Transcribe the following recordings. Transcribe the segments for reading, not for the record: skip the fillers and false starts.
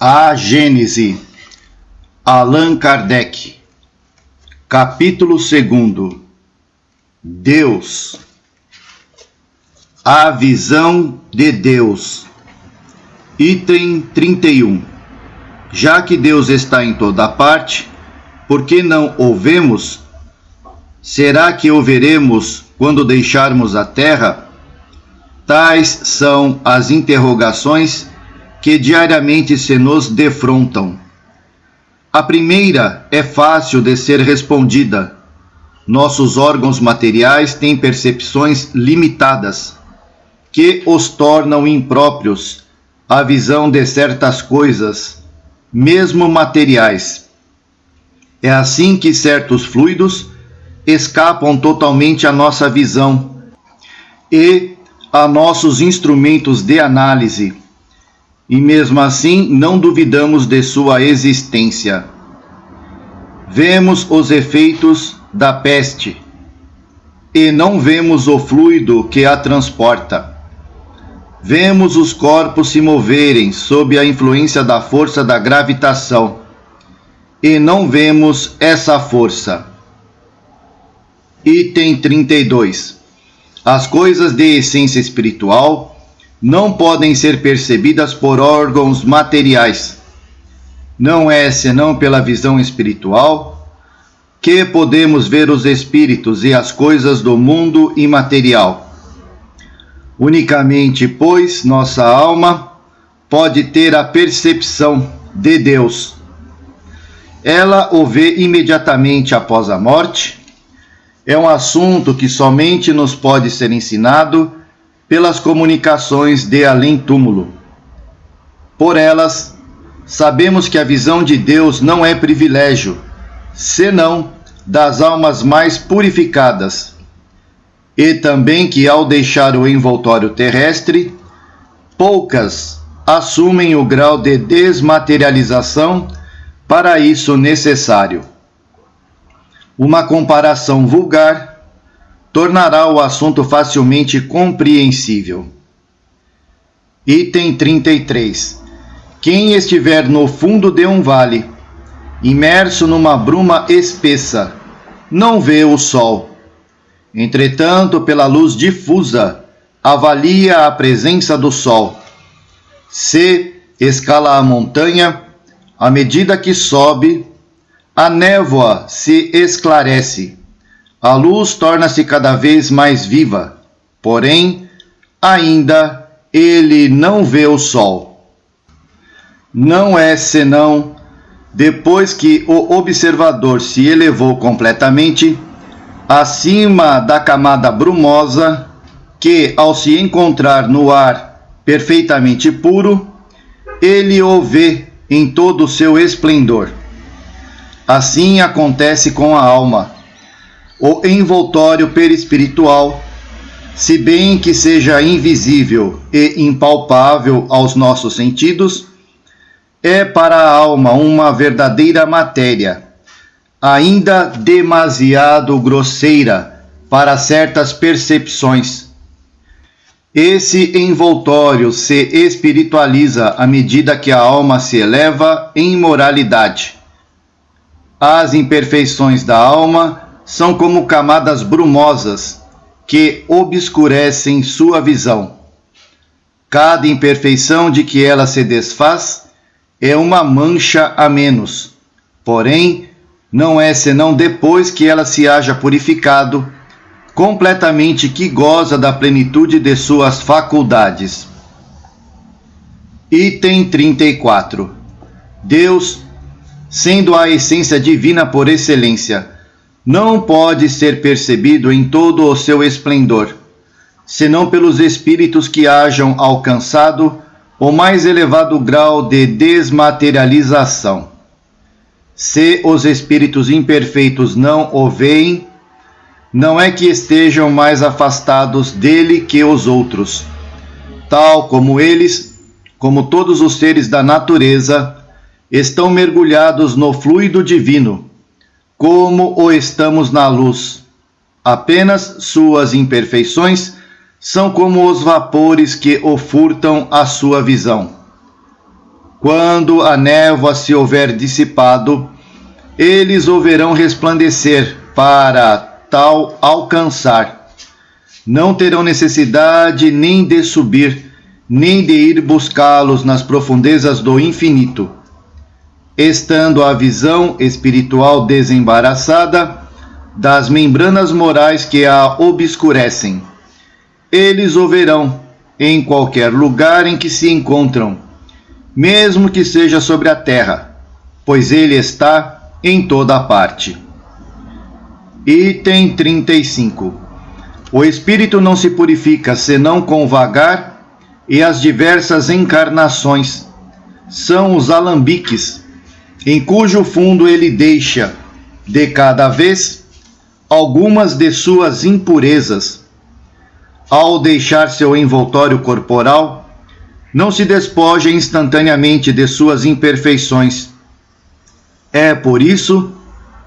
A Gênese, Allan Kardec. Capítulo 2. Deus. A visão de Deus. Item 31. Já que Deus está em toda parte, por que não o vemos? Será que o veremos quando deixarmos a terra? Tais são as interrogações que diariamente se nos defrontam. A primeira é fácil de ser respondida. Nossos órgãos materiais têm percepções limitadas, que os tornam impróprios à visão de certas coisas, mesmo materiais. É assim que certos fluidos escapam totalmente à nossa visão e a nossos instrumentos de análise. E mesmo assim não duvidamos de sua existência. Vemos os efeitos da peste e não vemos o fluido que a transporta. Vemos os corpos se moverem sob a influência da força da gravitação e não vemos essa força. Item 32. As coisas de essência espiritual não podem ser percebidas por órgãos materiais. Não é senão pela visão espiritual que podemos ver os espíritos e as coisas do mundo imaterial. Unicamente, pois, nossa alma pode ter a percepção de Deus. Ela o vê imediatamente após a morte. É um assunto que somente nos pode ser ensinado pelas comunicações de além-túmulo. Por elas, sabemos que a visão de Deus não é privilégio, senão das almas mais purificadas, e também que ao deixar o envoltório terrestre, poucas assumem o grau de desmaterialização para isso necessário. Uma comparação vulgar tornará o assunto facilmente compreensível. Item 33. Quem estiver no fundo de um vale, imerso numa bruma espessa, não vê o sol. Entretanto, pela luz difusa, avalia a presença do sol. Se escala a montanha, à medida que sobe, a névoa se esclarece. A luz torna-se cada vez mais viva, porém, ainda ele não vê o sol. Não é senão depois que o observador se elevou completamente acima da camada brumosa que, ao se encontrar no ar perfeitamente puro, ele o vê em todo o seu esplendor. Assim acontece com a alma. O envoltório perispiritual, se bem que seja invisível e impalpável aos nossos sentidos, é para a alma uma verdadeira matéria, ainda demasiado grosseira para certas percepções. Esse envoltório se espiritualiza à medida que a alma se eleva em moralidade. As imperfeições da alma são como camadas brumosas que obscurecem sua visão. Cada imperfeição de que ela se desfaz é uma mancha a menos, porém, não é senão depois que ela se haja purificado completamente que goza da plenitude de suas faculdades. Item 34. Deus, sendo a essência divina por excelência, não pode ser percebido em todo o seu esplendor, senão pelos espíritos que hajam alcançado o mais elevado grau de desmaterialização. Se os espíritos imperfeitos não o veem, não é que estejam mais afastados dele que os outros. Tal como eles, como todos os seres da natureza, estão mergulhados no fluido divino, como o estamos na luz. Apenas suas imperfeições são como os vapores que o furtam a sua visão. Quando a névoa se houver dissipado, eles o verão resplandecer para tal alcançar. Não terão necessidade nem de subir, nem de ir buscá-los nas profundezas do infinito. Estando a visão espiritual desembaraçada das membranas morais que a obscurecem, eles o verão em qualquer lugar em que se encontram, mesmo que seja sobre a terra, pois ele está em toda parte. Item 35. O espírito não se purifica senão com o vagar, e as diversas encarnações são os alambiques, em cujo fundo ele deixa, de cada vez, algumas de suas impurezas. Ao deixar seu envoltório corporal, não se despoja instantaneamente de suas imperfeições. É por isso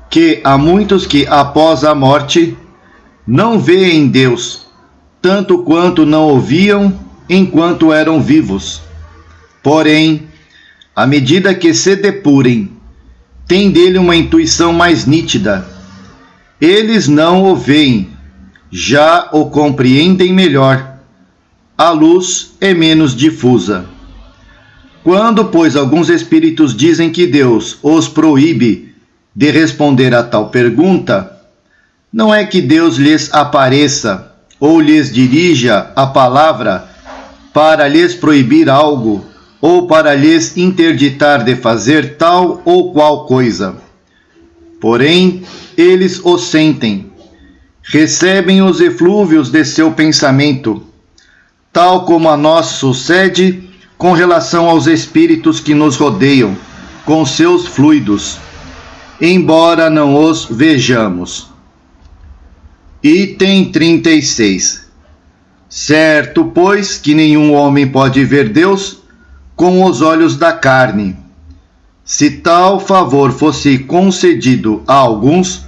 que há muitos que, após a morte, não veem Deus, tanto quanto não o viam enquanto eram vivos. Porém, à medida que se depurem, têm dele uma intuição mais nítida. Eles não o veem, já o compreendem melhor. A luz é menos difusa. Quando, pois, alguns espíritos dizem que Deus os proíbe de responder a tal pergunta, não é que Deus lhes apareça ou lhes dirija a palavra para lhes proibir algo ou para lhes interditar de fazer tal ou qual coisa. Porém, eles o sentem, recebem os eflúvios de seu pensamento, tal como a nós sucede com relação aos espíritos que nos rodeiam, com seus fluidos, embora não os vejamos. Item 36. Certo, pois, que nenhum homem pode ver Deus com os olhos da carne. Se tal favor fosse concedido a alguns,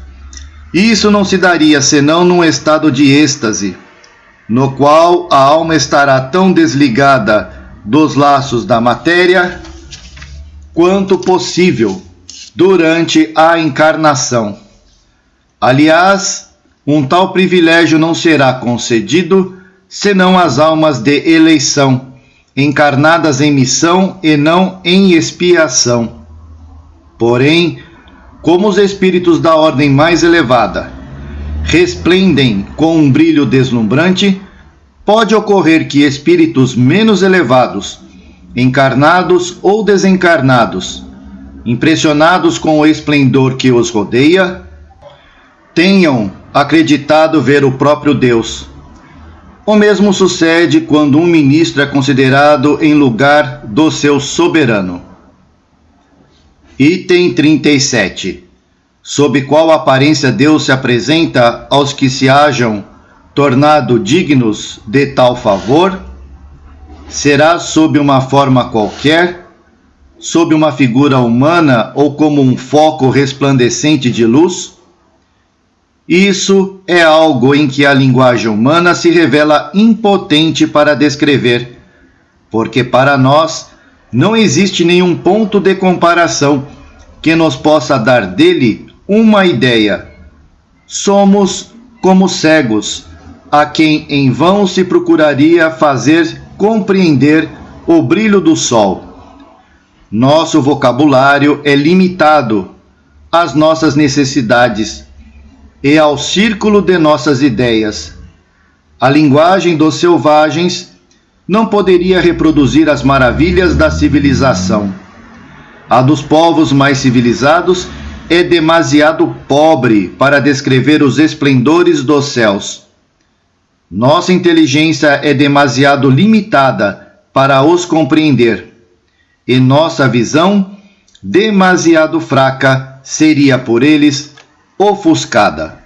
isso não se daria senão num estado de êxtase, no qual a alma estará tão desligada dos laços da matéria quanto possível durante a encarnação. Aliás, um tal privilégio não será concedido senão às almas de eleição, encarnadas em missão e não em expiação. Porém, como os espíritos da ordem mais elevada resplendem com um brilho deslumbrante, pode ocorrer que espíritos menos elevados, encarnados ou desencarnados, impressionados com o esplendor que os rodeia, tenham acreditado ver o próprio Deus. O mesmo sucede quando um ministro é considerado em lugar do seu soberano. Item 37. Sob qual aparência Deus se apresenta aos que se hajam tornado dignos de tal favor? Será sob uma forma qualquer, sob uma figura humana ou como um foco resplandecente de luz? Isso é algo em que a linguagem humana se revela impotente para descrever, porque para nós não existe nenhum ponto de comparação que nos possa dar dele uma ideia. Somos como cegos, a quem em vão se procuraria fazer compreender o brilho do sol. Nosso vocabulário é limitado às nossas necessidades e ao círculo de nossas ideias. A linguagem dos selvagens não poderia reproduzir as maravilhas da civilização. A dos povos mais civilizados é demasiado pobre para descrever os esplendores dos céus. Nossa inteligência é demasiado limitada para os compreender, e nossa visão, demasiado fraca, seria por eles ofuscada.